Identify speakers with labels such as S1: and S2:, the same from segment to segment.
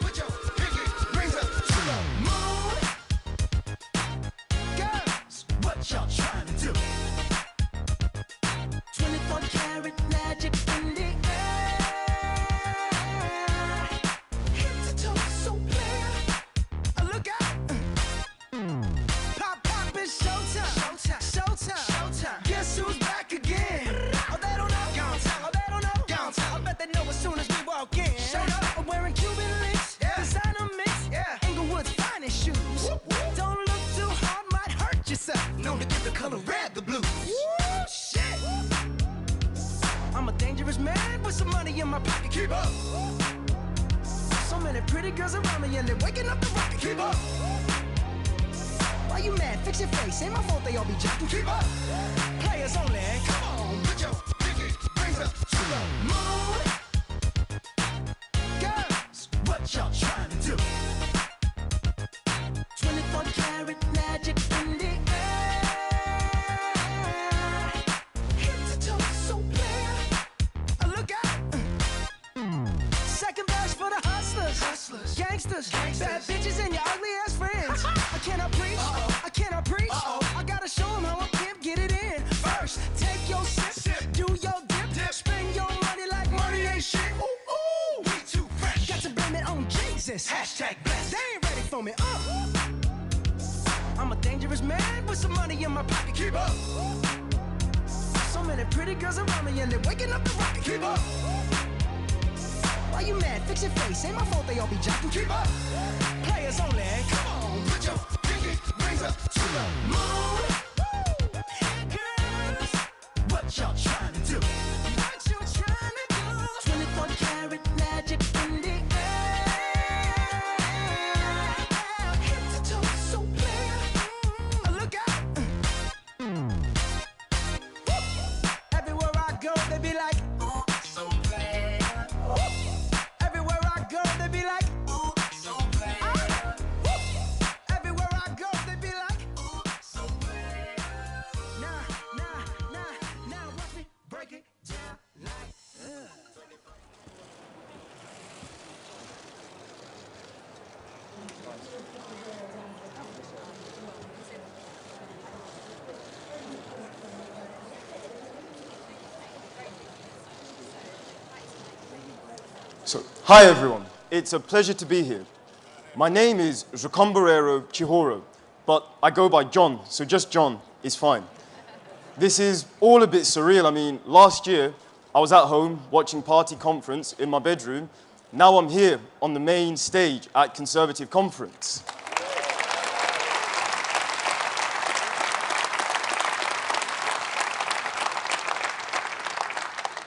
S1: Put your pinky rings up to the moon. Girls, what y'all trying to do? 24 karat magic in the air. Head to toe, so clear. Look out. Pop, pop, it's showtime. Showtime, showtime, showtime. Guess who's back again? Oh, they don't know. Downtown. Oh, they don't know. Downtown. I bet they know as soon as we walk in. Showed up. I'm wearing Cuban links. Yeah. Designer mix. Yeah. Inglewood's finest shoes. Whoop, whoop. Don't look too hard, might hurt yourself. Known to give the color red the blues. Woo, shit. I'm a dangerous man with some money in my pocket. Keep up. So many pretty girls around me and they're waking up the rocket. Keep up. Why you mad? Fix your face. Ain't my fault they all be jocking. Keep up. Players only. Come on, put your pinky rings up to the moon. Girls, what y'all trying to do? 24 karat magic in the air. Head to toe, so clear. Look out. Second verse for the hustlers. Hustlers. Gangsters. Bad bitches and your ugly ass friends. I cannot preach. I cannot preach. I gotta show them how a pimp get it in. First, take your sip. Do your dip. Spend your money like money ain't shit. Ooh, ooh. We too fresh. Got to blame it on Jesus. Hashtag blessed. They ain't ready for me. I'm a dangerous man with some money in my pocket. Keep up. So many pretty girls around me and they're waking up the rocket. Keep up. Why you mad? Fix your face. Ain't my fault they all be jocking. Keep up. Players only. Come on, put your pinky rings up to the moon. Girls, what y'all trying to do? What you trying to do? 24 karat magic in the air. Head to toe, so clear. Look out. Everywhere I go, they be like, ooh, so clear. Everywhere I go, they be like, ooh, so clear. Everywhere I go, they be like, ooh, so clear. Now, watch me break it down like,
S2: So, hi everyone. It's a pleasure to be here. My name is Jokomborero Chihoro, but I go by John, so just John is fine. This is all a bit surreal. I mean, last year I was at home watching Party Conference in my bedroom. Now I'm here on the main stage at Conservative Conference.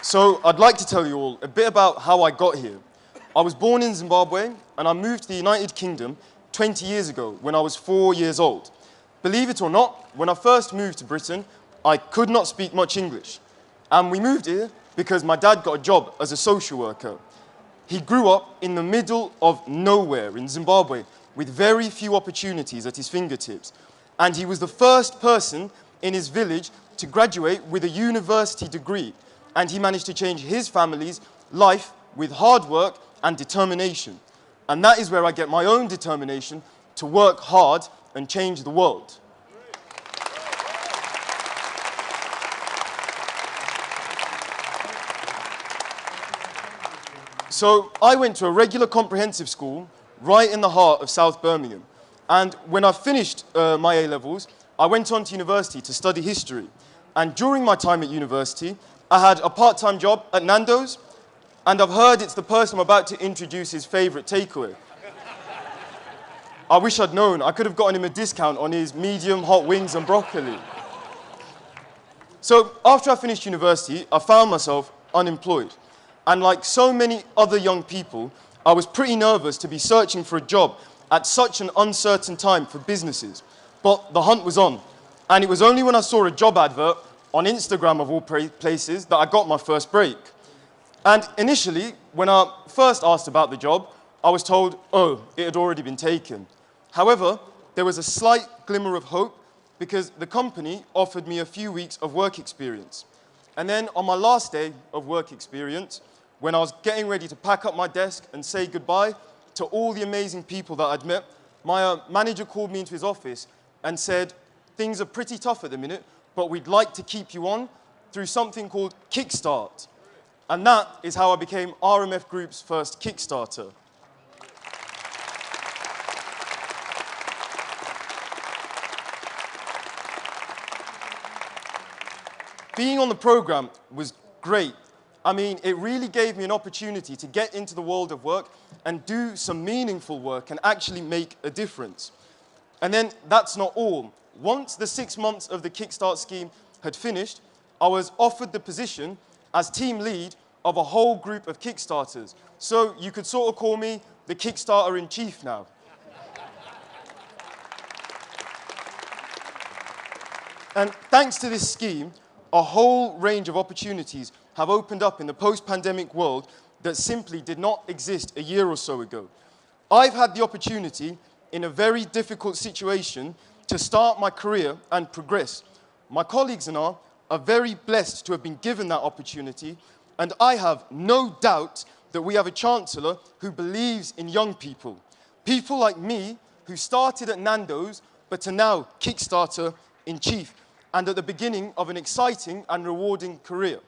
S2: So I'd like to tell you all a bit about how I got here. I was born in Zimbabwe and I moved to the United Kingdom 20 years ago when I was 4 years old. Believe it or not, when I first moved to Britain, I could not speak much English. And we moved here because my dad got a job as a social worker. He grew up in the middle of nowhere in Zimbabwe with very few opportunities at his fingertips. And he was the first person in his village to graduate with a university degree. And he managed to change his family's life with hard work and determination. And that is where I get my own determination to work hard and change the world. So I went to a regular comprehensive school right in the heart of South Birmingham. And when I finished my A-levels, I went on to university to study history. And during my time at university, I had a part-time job at Nando's, and I've heard it's the person I'm about to introduce his favourite takeaway. I wish I'd known. I could have gotten him a discount on his medium hot wings and broccoli. So after I finished university, I found myself unemployed. And like so many other young people, I was pretty nervous to be searching for a job at such an uncertain time for businesses. But the hunt was on. And it was only when I saw a job advert on Instagram of all places that I got my first break. And initially, when I first asked about the job, I was told, oh, it had already been taken. However, there was a slight glimmer of hope because the company offered me a few weeks of work experience. And then on my last day of work experience, when I was getting ready to pack up my desk and say goodbye to all the amazing people that I'd met, my manager called me into his office and said, things are pretty tough at the minute, but we'd like to keep you on through something called Kickstart. And that is how I became RMF Group's first Kickstarter. Being on the program was great. I mean, it really gave me an opportunity to get into the world of work and do some meaningful work and actually make a difference. And then that's not all. Once the 6 months of the Kickstart scheme had finished, I was offered the position as team lead of a whole group of Kickstarters. So you could sort of call me the Kickstarter-in-chief now. And thanks to this scheme, a whole range of opportunities have opened up in the post-pandemic world that simply did not exist a year or so ago. I've had the opportunity, in a very difficult situation, to start my career and progress. My colleagues and I are very blessed to have been given that opportunity, and I have no doubt that we have a Chancellor who believes in young people. People like me, who started at Nando's, but are now Kickstarter-in-chief, and at the beginning of an exciting and rewarding career.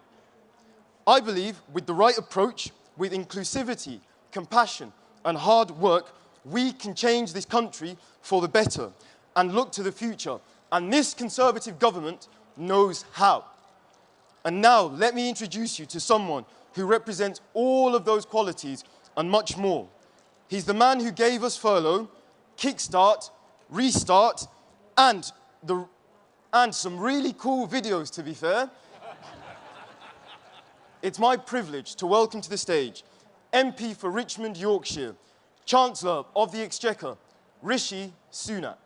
S2: I believe with the right approach, with inclusivity, compassion, and hard work, we can change this country for the better and look to the future. And this Conservative government knows how. And now, let me introduce you to someone who represents all of those qualities and much more. He's the man who gave us furlough, Kickstart, Restart, and some really cool videos, to be fair. It's my privilege to welcome to the stage MP for Richmond, Yorkshire, Chancellor of the Exchequer, Rishi Sunak.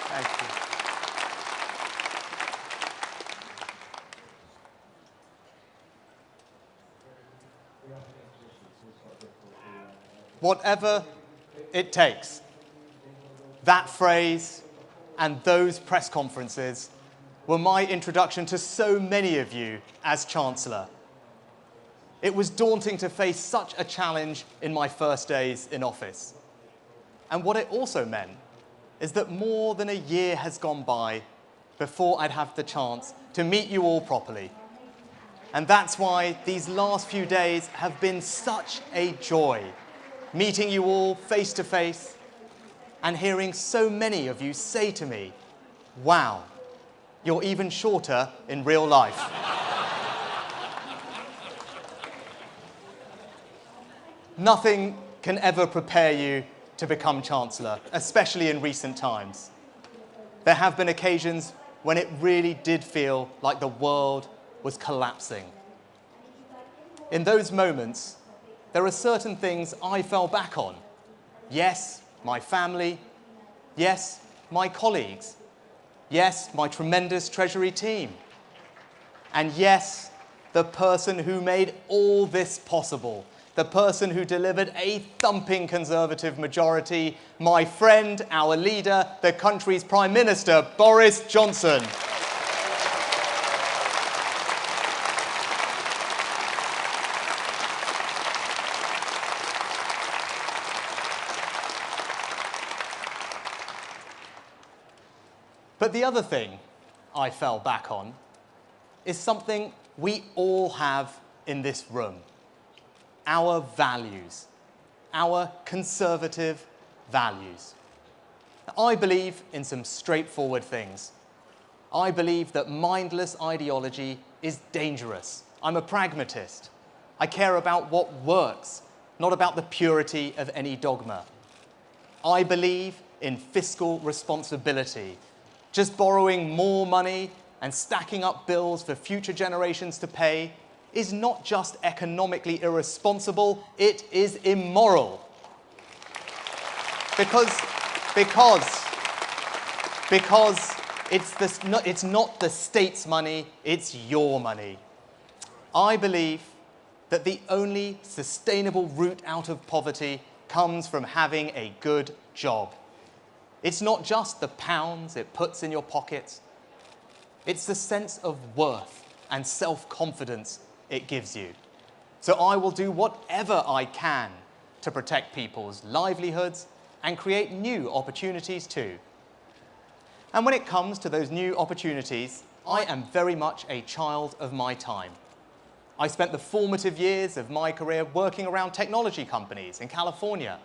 S3: Thank you. Whatever it takes. That phrase and those press conferences were my introduction to so many of you as Chancellor. It was daunting to face such a challenge in my first days in office. And what it also meant is that more than a year has gone by before I'd have the chance to meet you all properly. And that's why these last few days have been such a joy, meeting you all face to face and hearing so many of you say to me, "Wow, you're even shorter in real life." Nothing can ever prepare you to become Chancellor, especially in recent times. There have been occasions when it really did feel like the world was collapsing. In those moments, there are certain things I fell back on. Yes, my family. Yes, my colleagues. Yes, my tremendous Treasury team. And yes, the person who made all this possible, the person who delivered a thumping Conservative majority, my friend, our leader, the country's Prime Minister, Boris Johnson. But the other thing I fell back on is something we all have in this room. Our values, our conservative values. I believe in some straightforward things. I believe that mindless ideology is dangerous. I'm a pragmatist. I care about what works, not about the purity of any dogma. I believe in fiscal responsibility. Just borrowing more money and stacking up bills for future generations to pay is not just economically irresponsible, it is immoral. Because it's not the state's money, it's your money. I believe that the only sustainable route out of poverty comes from having a good job. It's not just the pounds it puts in your pockets, it's the sense of worth and self-confidence it gives you. So I will do whatever I can to protect people's livelihoods and create new opportunities too. And when it comes to those new opportunities, I am very much a child of my time. I spent the formative years of my career working around technology companies in California.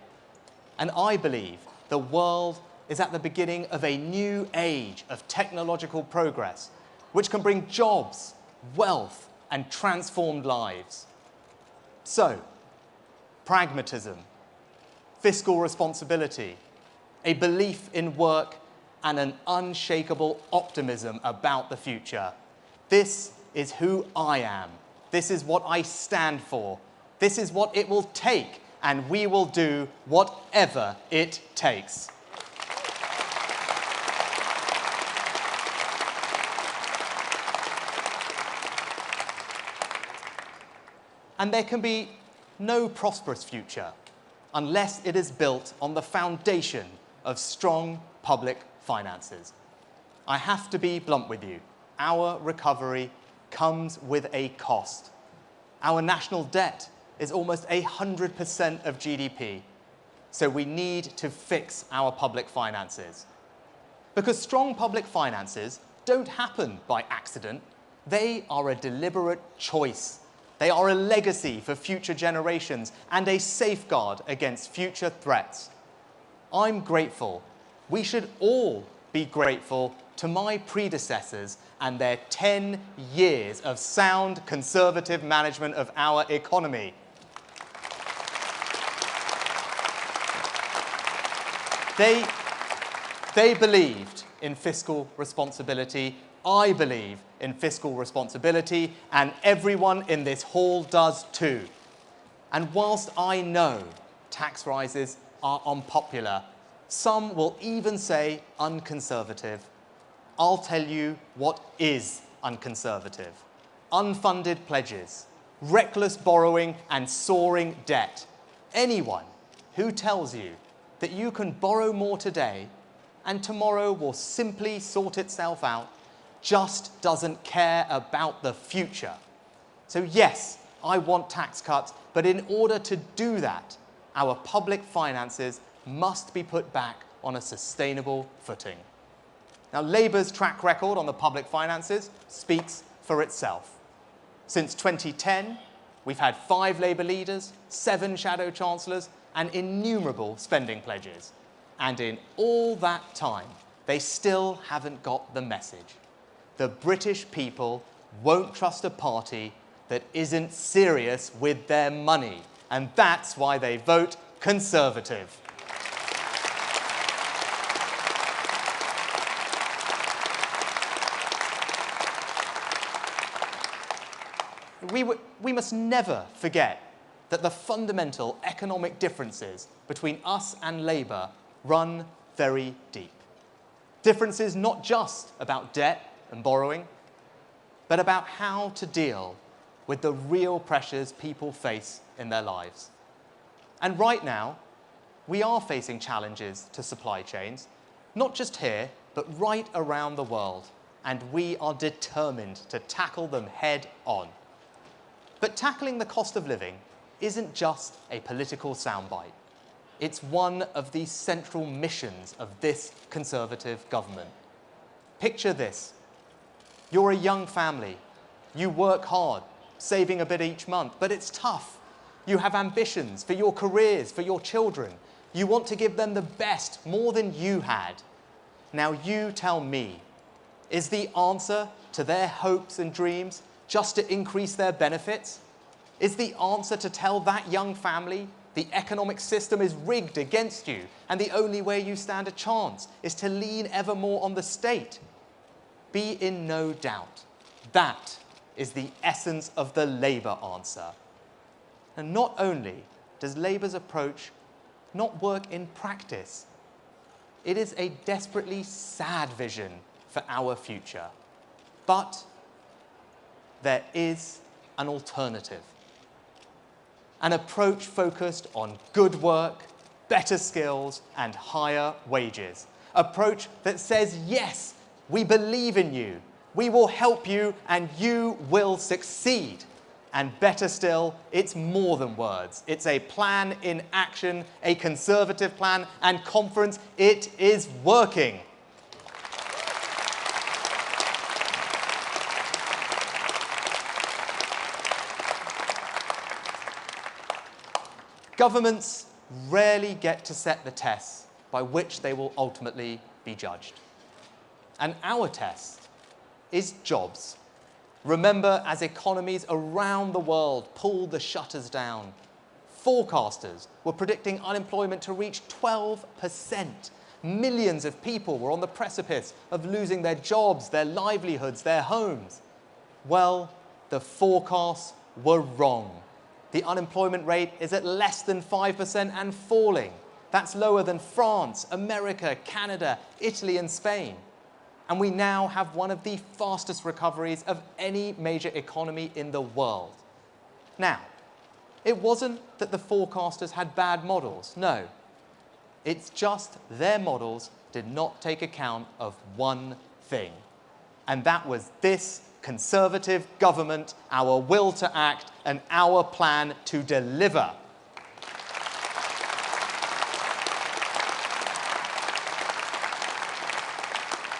S3: And I believe the world is at the beginning of a new age of technological progress, which can bring jobs, wealth, and transformed lives. So, pragmatism, fiscal responsibility, a belief in work, and an unshakable optimism about the future. This is who I am. This is what I stand for. This is what it will take, and we will do whatever it takes. And there can be no prosperous future unless it is built on the foundation of strong public finances. I have to be blunt with you. Our recovery comes with a cost. Our national debt is almost 100% of GDP, so we need to fix our public finances. Because strong public finances don't happen by accident. They are a deliberate choice. They are a legacy for future generations and a safeguard against future threats. I'm grateful. We should all be grateful to my predecessors and their 10 years of sound conservative management of our economy. They believed in fiscal responsibility. I believe in fiscal responsibility, and everyone in this hall does too. And whilst I know tax rises are unpopular, some will even say unconservative, I'll tell you what is unconservative. Unfunded pledges, reckless borrowing, and soaring debt. Anyone who tells you that you can borrow more today and tomorrow will simply sort itself out just doesn't care about the future. So yes, I want tax cuts, but in order to do that, our public finances must be put back on a sustainable footing. Now, Labour's track record on the public finances speaks for itself. Since 2010, we've had 5 Labour leaders, 7 shadow chancellors, and innumerable spending pledges. And in all that time, they still haven't got the message. The British people won't trust a party that isn't serious with their money, and that's why they vote Conservative. We must never forget that the fundamental economic differences between us and Labour run very deep. Differences not just about debt and borrowing, but about how to deal with the real pressures people face in their lives. And right now, we are facing challenges to supply chains, not just here, but right around the world, and we are determined to tackle them head on. But tackling the cost of living isn't just a political soundbite. It's one of the central missions of this Conservative government. Picture this. You're a young family You work hard, saving a bit each month, but it's tough. You have ambitions for your careers, for your children. You want to give them the best, more than you had. Now you tell me, is the answer to their hopes and dreams just to increase their benefits? Is the answer to tell that young family the economic system is rigged against you and the only way you stand a chance is to lean ever more on the state? Be in no doubt, that is the essence of the Labour answer. And not only does Labour's approach not work in practice, it is a desperately sad vision for our future. But there is an alternative. An approach focused on good work, better skills, and higher wages. Approach that says, yes, we believe in you, we will help you, and you will succeed. And better still, it's more than words. It's a plan in action, a Conservative plan, and conference, it is working. Governments rarely get to set the tests by which they will ultimately be judged. And our test is jobs. Remember, as economies around the world pulled the shutters down, forecasters were predicting unemployment to reach 12%. Millions of people were on the precipice of losing their jobs, their livelihoods, their homes. Well, the forecasts were wrong. The unemployment rate is at less than 5% and falling. That's lower than France, America, Canada, Italy, and Spain. And we now have one of the fastest recoveries of any major economy in the world. Now, it wasn't that the forecasters had bad models, no. It's just their models did not take account of one thing. And that was this Conservative government, our will to act, and our plan to deliver.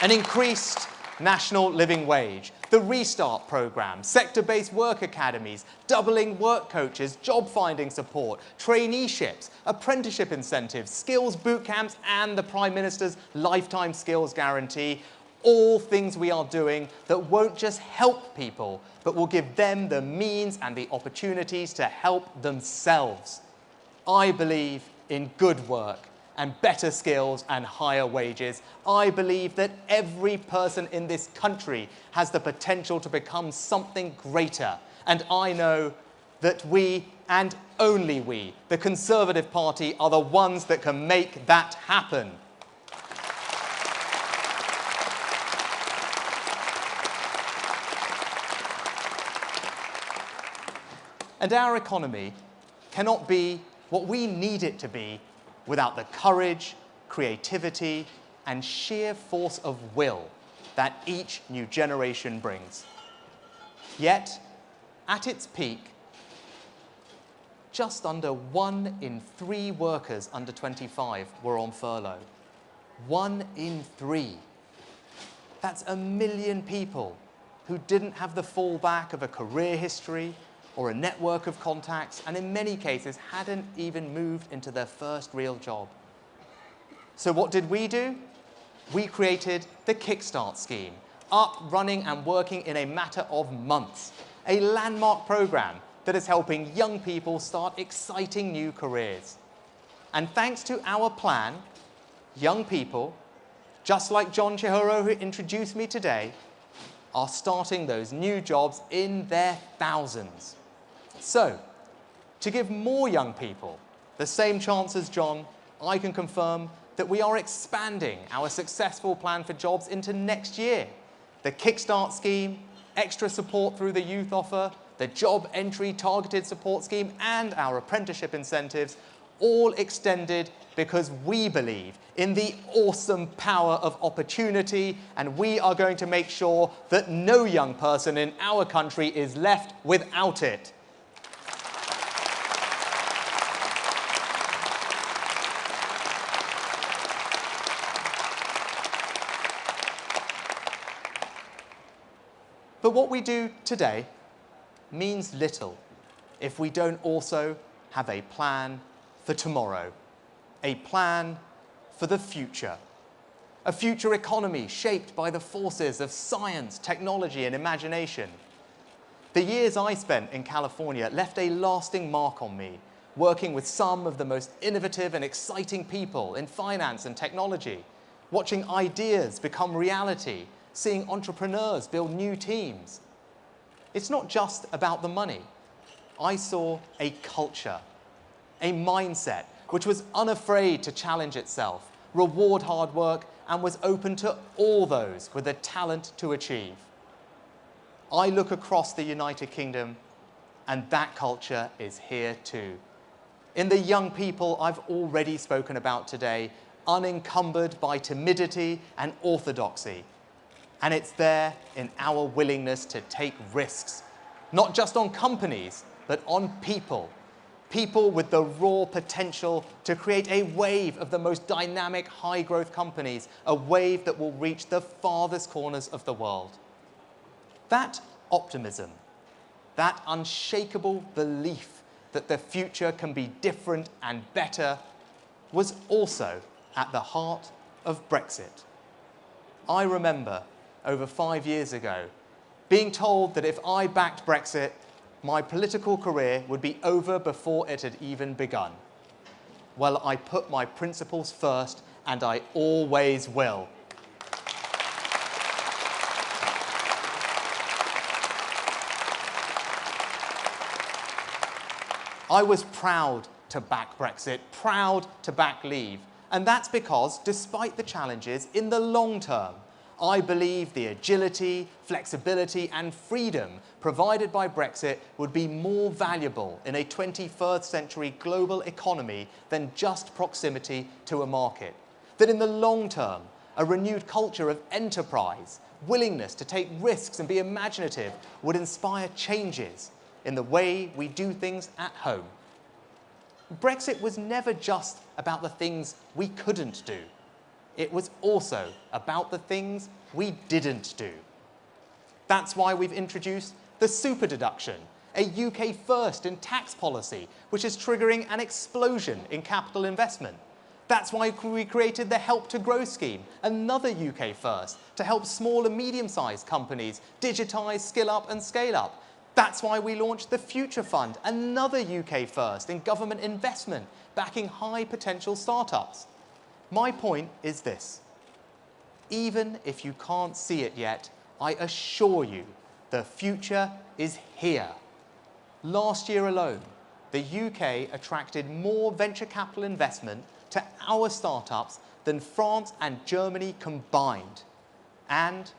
S3: An increased national living wage, the Restart programme, sector-based work academies, doubling work coaches, job-finding support, traineeships, apprenticeship incentives, skills boot camps, and the Prime Minister's lifetime skills guarantee. All things we are doing that won't just help people, but will give them the means and the opportunities to help themselves. I believe in good work and better skills and higher wages. I believe that every person in this country has the potential to become something greater. And I know that we, and only we, the Conservative Party, are the ones that can make that happen. And our economy cannot be what we need it to be without the courage, creativity, and sheer force of will that each new generation brings. Yet, at its peak, just under 1 in 3 workers under 25 were on furlough. 1 in 3. That's 1 million people who didn't have the fallback of a career history or a network of contacts, and in many cases hadn't even moved into their first real job. So what did we do? We created the Kickstart scheme, up, running, and working in a matter of months. A landmark programme that is helping young people start exciting new careers. And thanks to our plan, young people, just like John Chihuro, who introduced me today, are starting those new jobs in their thousands. So, to give more young people the same chance as John, I can confirm that we are expanding our successful plan for jobs into next year. The Kickstart scheme, extra support through the youth offer, the job entry targeted support scheme, and our apprenticeship incentives, all extended because we believe in the awesome power of opportunity, and we are going to make sure that no young person in our country is left without it. But But what we do today means little if we don't also have a plan for tomorrow, a plan for the future. A future economy shaped by the forces of science, technology, and imagination. The years I spent in California left a lasting mark on me, working with some of the most innovative and exciting people in finance and technology, watching ideas become reality, seeing entrepreneurs build new teams. It's not just about the money. I saw a culture, a mindset which was unafraid to challenge itself, reward hard work, and was open to all those with the talent to achieve. I look across the United Kingdom, and that culture is here too. In the young people I've already spoken about today, unencumbered by timidity and orthodoxy. And it's there in our willingness to take risks, not just on companies, but on people. People with the raw potential to create a wave of the most dynamic, high-growth companies, a wave that will reach the farthest corners of the world. That optimism, that unshakable belief that the future can be different and better, was also at the heart of Brexit. I remember, over 5 years ago, being told that if I backed Brexit, my political career would be over before it had even begun. Well, I put my principles first, and I always will. I was proud to back Brexit, proud to back Leave. And that's because, despite the challenges, in the long term, I believe the agility, flexibility, and freedom provided by Brexit would be more valuable in a 21st century global economy than just proximity to a market. That in the long term, a renewed culture of enterprise, willingness to take risks and be imaginative would inspire changes in the way we do things at home. Brexit was never just about the things we couldn't do. It was also about the things we didn't do. That's why we've introduced the super deduction, a UK first in tax policy, which is triggering an explosion in capital investment. That's why we created the Help to Grow scheme, another UK first, to help small and medium-sized companies digitise, skill up and scale up. That's why we launched the Future Fund, another UK first in government investment, backing high-potential startups. My point is this. Even if you can't see it yet, I assure you the future is here. Last year alone, the UK attracted more venture capital investment to our startups than France and Germany combined. And,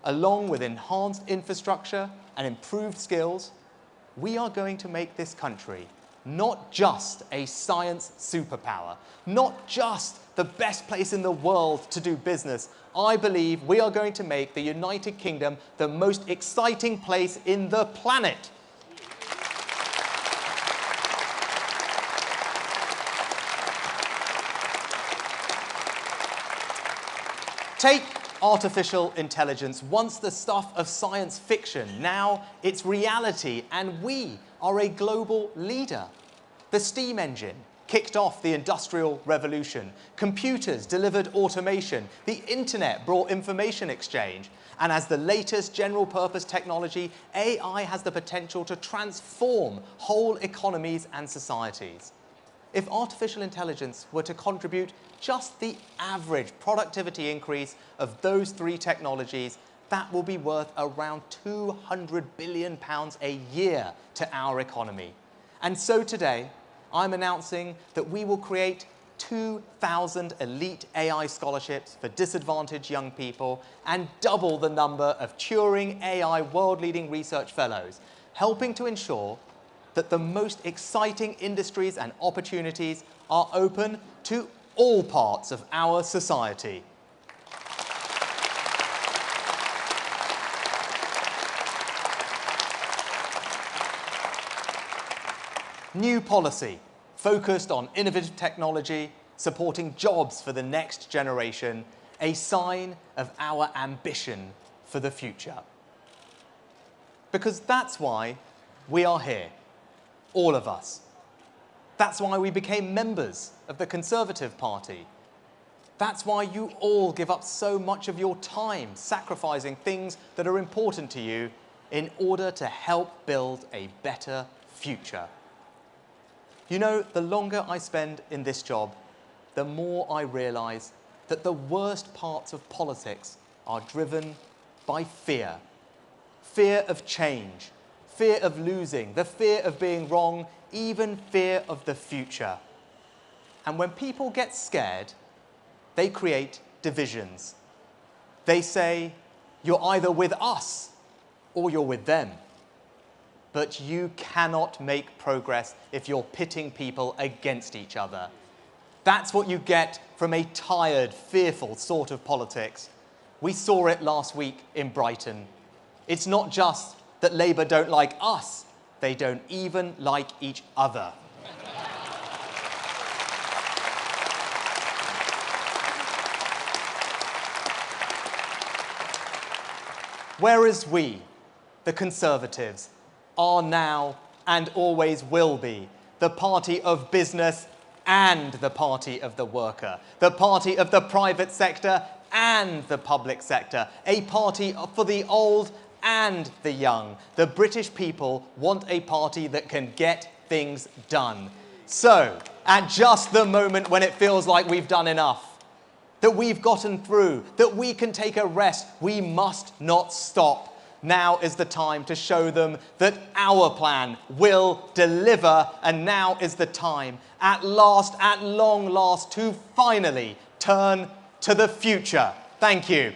S3: along with enhanced infrastructure and improved skills, we are going to make this country not just a science superpower, not just the best place in the world to do business. I believe we are going to make the United Kingdom the most exciting place in the planet. Take artificial intelligence, once the stuff of science fiction. Now it's reality, and we are a global leader. The steam engine kicked off the Industrial Revolution. Computers delivered automation. The internet brought information exchange. And as the latest general-purpose technology, AI has the potential to transform whole economies and societies. If artificial intelligence were to contribute just the average productivity increase of those three technologies, that will be worth around £200 billion a year to our economy. And so today, I'm announcing that we will create 2,000 elite AI scholarships for disadvantaged young people and double the number of Turing AI world-leading research fellows, helping to ensure that the most exciting industries and opportunities are open to all parts of our society. New policy focused on innovative technology, supporting jobs for the next generation, a sign of our ambition for the future. Because that's why we are here, all of us. That's why we became members of the Conservative Party. That's why you all give up so much of your time sacrificing things that are important to you in order to help build a better future. You know, the longer I spend in this job, the more I realise that the worst parts of politics are driven by fear. Fear of change, fear of losing, the fear of being wrong, even fear of the future. And when people get scared, they create divisions. They say, you're either with us or you're with them. But you cannot make progress if you're pitting people against each other. That's what you get from a tired, fearful sort of politics. We saw it last week in Brighton. It's not just that Labour don't like us, they don't even like each other. Whereas we, the Conservatives, are now and always will be the party of business and the party of the worker, the party of the private sector and the public sector, a party for the old and the young. The British people want a party that can get things done. So, at just the moment when it feels like we've done enough, that we've gotten through, that we can take a rest, we must not stop. Now is the time to show them that our plan will deliver, and now is the time, at last, at long last, to finally turn to the future. Thank you.